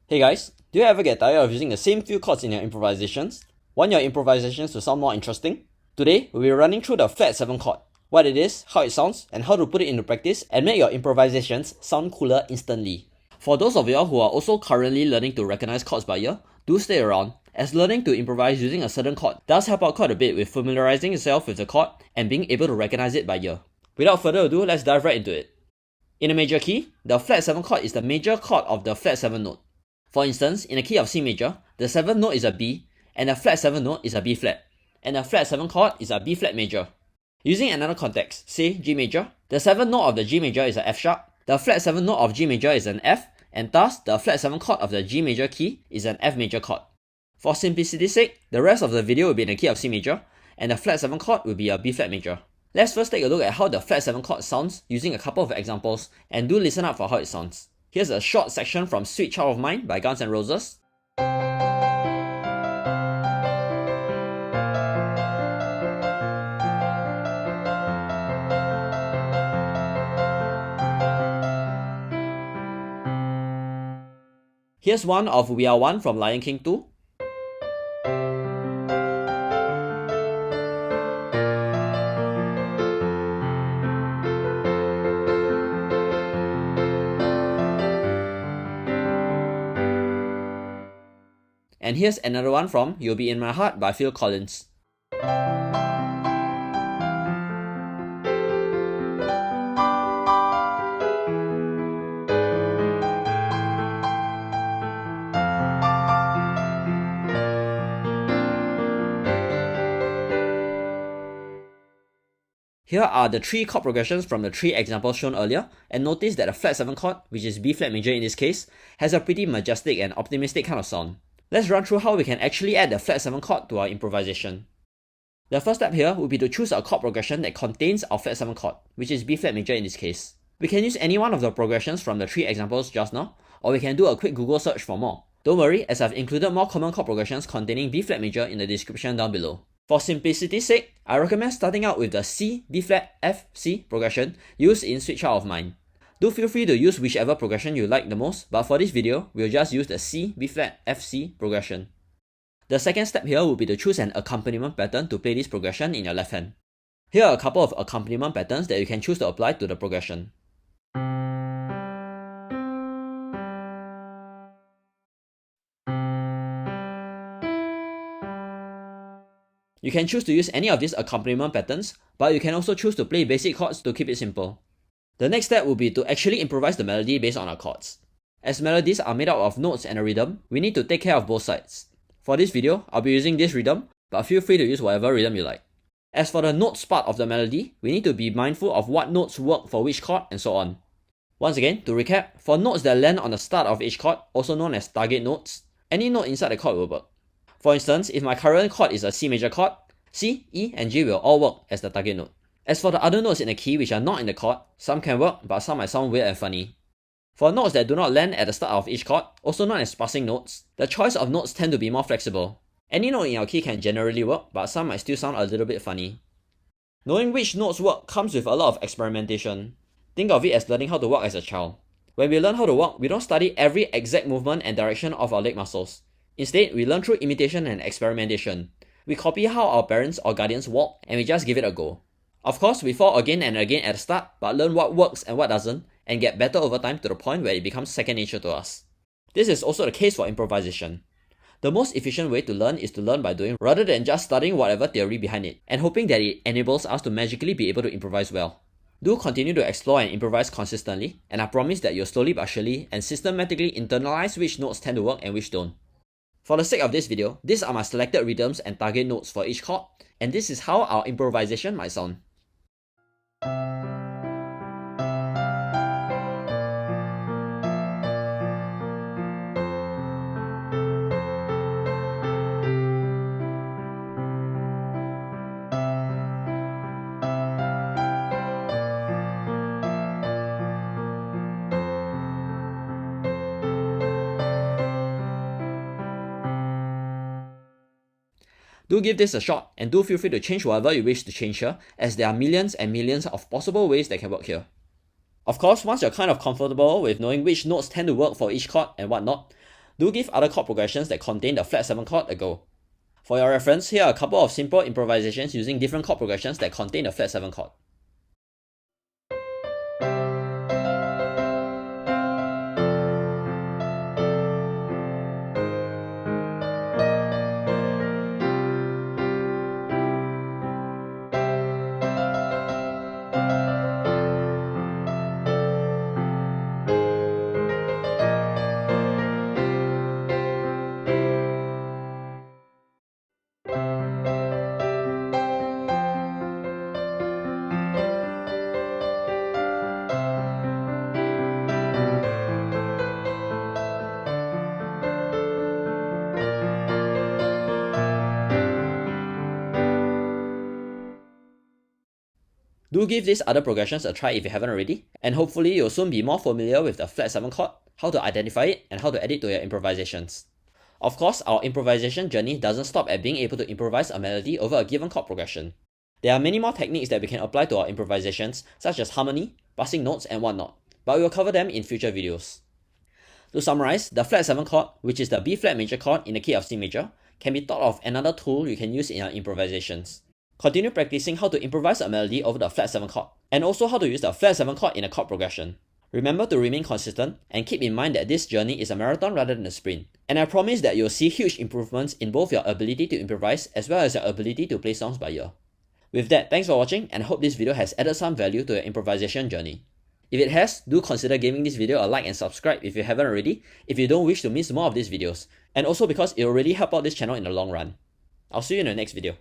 Hey guys, do you ever get tired of using the same few chords in your improvisations? Want your improvisations to sound more interesting? Today, we'll be running through the flat 7 chord, what it is, how it sounds, and how to put it into practice and make your improvisations sound cooler instantly. For those of y'all who are also currently learning to recognize chords by ear, do stay around, as learning to improvise using a certain chord does help out quite a bit with familiarizing yourself with the chord and being able to recognize it by ear. Without further ado, let's dive right into it. In a major key, the flat 7 chord is the major chord of the flat 7 note. For instance, in the key of C major, the 7th note is a B, and the flat 7 note is a B flat, and the flat 7 chord is a B flat major. Using another context, say G major, the 7th note of the G major is a F sharp, the flat 7th note of G major is an F, and thus the flat 7 chord of the G major key is an F major chord. For simplicity's sake, the rest of the video will be in the key of C major, and the flat 7 chord will be a B flat major. Let's first take a look at how the flat 7 chord sounds using a couple of examples, and do listen up for how it sounds. Here's a short section from Sweet Child of Mine by Guns N' Roses. Here's one of We Are One from Lion King 2. And here's another one from You'll Be In My Heart by Phil Collins. Here are the 3 chord progressions from the 3 examples shown earlier, and notice that the flat 7 chord, which is B flat major in this case, has a pretty majestic and optimistic kind of sound. Let's run through how we can actually add the flat 7 chord to our improvisation. The first step here would be to choose a chord progression that contains our flat 7 chord, which is B flat major in this case. We can use any one of the progressions from the 3 examples just now, or we can do a quick Google search for more. Don't worry, as I've included more common chord progressions containing B flat major in the description down below. For simplicity's sake, I recommend starting out with the C, B flat, F, C progression used in Sweet Child of Mine. Do feel free to use whichever progression you like the most, but for this video, we'll just use the C, B flat, F, C progression. The second step here will be to choose an accompaniment pattern to play this progression in your left hand. Here are a couple of accompaniment patterns that you can choose to apply to the progression. You can choose to use any of these accompaniment patterns, but you can also choose to play basic chords to keep it simple. The next step will be to actually improvise the melody based on our chords. As melodies are made up of notes and a rhythm, we need to take care of both sides. For this video, I'll be using this rhythm, but feel free to use whatever rhythm you like. As for the notes part of the melody, we need to be mindful of what notes work for which chord and so on. Once again, to recap, for notes that land on the start of each chord, also known as target notes, any note inside the chord will work. For instance, if my current chord is a C major chord, C, E, and G will all work as the target note. As for the other notes in the key which are not in the chord, some can work, but some might sound weird and funny. For notes that do not land at the start of each chord, also known as passing notes, the choice of notes tend to be more flexible. Any note in your key can generally work, but some might still sound a little bit funny. Knowing which notes work comes with a lot of experimentation. Think of it as learning how to walk as a child. When we learn how to walk, we don't study every exact movement and direction of our leg muscles. Instead, we learn through imitation and experimentation. We copy how our parents or guardians walk, and we just give it a go. Of course, we fall again and again at the start, but learn what works and what doesn't, and get better over time to the point where it becomes second nature to us. This is also the case for improvisation. The most efficient way to learn is to learn by doing rather than just studying whatever theory behind it, and hoping that it enables us to magically be able to improvise well. Do continue to explore and improvise consistently, and I promise that you'll slowly but surely and systematically internalize which notes tend to work and which don't. For the sake of this video, these are my selected rhythms and target notes for each chord, and this is how our improvisation might sound. Do give this a shot, and do feel free to change whatever you wish to change here, as there are millions and millions of possible ways that can work here. Of course, once you're kind of comfortable with knowing which notes tend to work for each chord and whatnot, Do give other chord progressions that contain the flat 7 chord a go. For your reference, here are a couple of simple improvisations using different chord progressions that contain the flat 7 chord. Do give these other progressions a try if you haven't already, and hopefully you'll soon be more familiar with the flat 7 chord, how to identify it, and how to add it to your improvisations. Of course, our improvisation journey doesn't stop at being able to improvise a melody over a given chord progression. There are many more techniques that we can apply to our improvisations, such as harmony, passing notes, and whatnot, but we will cover them in future videos. To summarize, the flat 7 chord, which is the B flat major chord in the key of C major, can be thought of another tool you can use in your improvisations. Continue practicing how to improvise a melody over the flat 7 chord, and also how to use the flat 7 chord in a chord progression. Remember to remain consistent, and keep in mind that this journey is a marathon rather than a sprint, and I promise that you'll see huge improvements in both your ability to improvise as well as your ability to play songs by ear. With that, thanks for watching, and I hope this video has added some value to your improvisation journey. If it has, do consider giving this video a like and subscribe if you haven't already, if you don't wish to miss more of these videos, and also because it will really help out this channel in the long run. I'll see you in the next video.